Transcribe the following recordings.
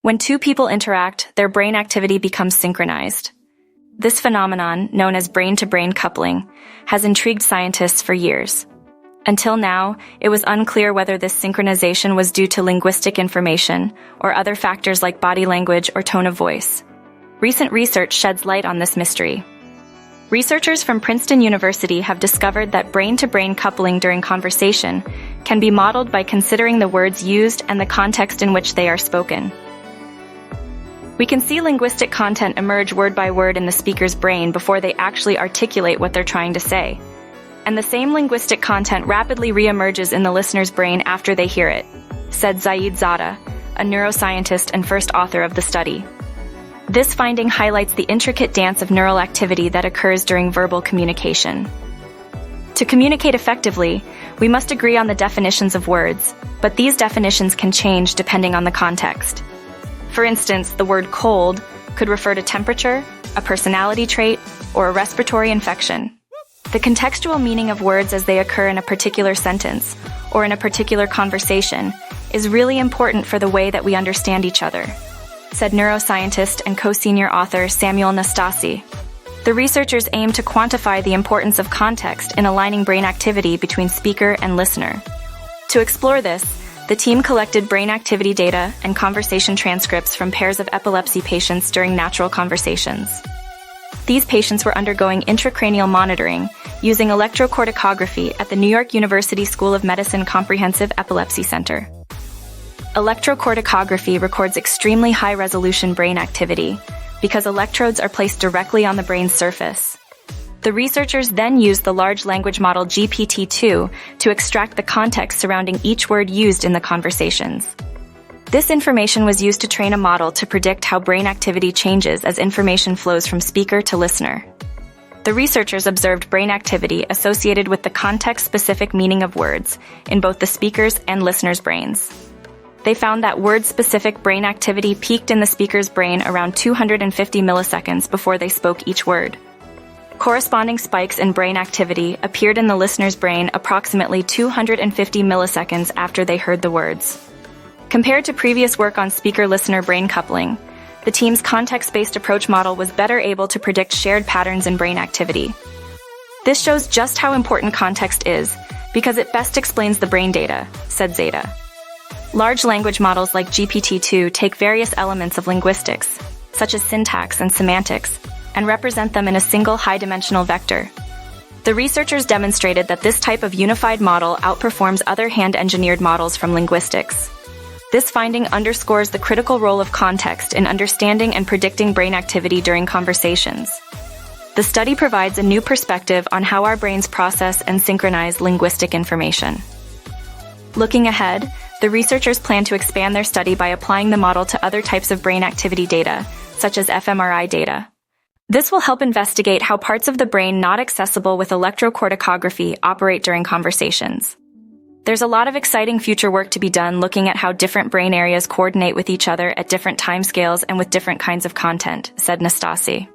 When two people interact, their brain activity becomes synchronized. This phenomenon, known as brain-to-brain coupling, has intrigued scientists for years. Until now, it was unclear whether this synchronization was due to linguistic information or other factors like body language or tone of voice. Recent research sheds light on this mystery. Researchers from Princeton University have discovered that brain-to-brain coupling during conversation can be modeled by considering the words used and the context in which they are spoken. We can see linguistic content emerge word by word in the speaker's brain before they actually articulate what they're trying to say. And the same linguistic content rapidly reemerges in the listener's brain after they hear it, said Zada, a neuroscientist and first author of the study. This finding highlights the intricate dance of neural activity that occurs during verbal communication. To communicate effectively, we must agree on the definitions of words, but these definitions can change depending on the context. For instance, the word cold could refer to temperature, a personality trait, or a respiratory infection. The contextual meaning of words as they occur in a particular sentence or in a particular conversation is really important for the way that we understand each other, said neuroscientist and co-senior author Samuel Nastase. The researchers aim to quantify the importance of context in aligning brain activity between speaker and listener. To explore this, the team collected brain activity data and conversation transcripts from pairs of epilepsy patients during natural conversations. These patients were undergoing intracranial monitoring using electrocorticography at the New York University School of Medicine Comprehensive Epilepsy Center. Electrocorticography records extremely high-resolution brain activity because electrodes are placed directly on the brain's surface. The researchers then used the large language model GPT-2 to extract the context surrounding each word used in the conversations. This information was used to train a model to predict how brain activity changes as information flows from speaker to listener. The researchers observed brain activity associated with the context-specific meaning of words in both the speaker's and listener's brains. They found that word-specific brain activity peaked in the speaker's brain around 250 milliseconds before they spoke each word. Corresponding spikes in brain activity appeared in the listener's brain approximately 250 milliseconds after they heard the words. Compared to previous work on speaker-listener brain coupling, the team's context-based approach model was better able to predict shared patterns in brain activity. This shows just how important context is, because it best explains the brain data, said Zada. Large language models like GPT-2 take various elements of linguistics, such as syntax and semantics, and represent them in a single high-dimensional vector. The researchers demonstrated that this type of unified model outperforms other hand-engineered models from linguistics. This finding underscores the critical role of context in understanding and predicting brain activity during conversations. The study provides a new perspective on how our brains process and synchronize linguistic information. Looking ahead, the researchers plan to expand their study by applying the model to other types of brain activity data, such as fMRI data. This will help investigate how parts of the brain not accessible with electrocorticography operate during conversations. There's a lot of exciting future work to be done looking at how different brain areas coordinate with each other at different timescales and with different kinds of content, said Nastase.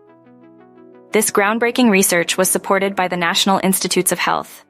This groundbreaking research was supported by the National Institutes of Health,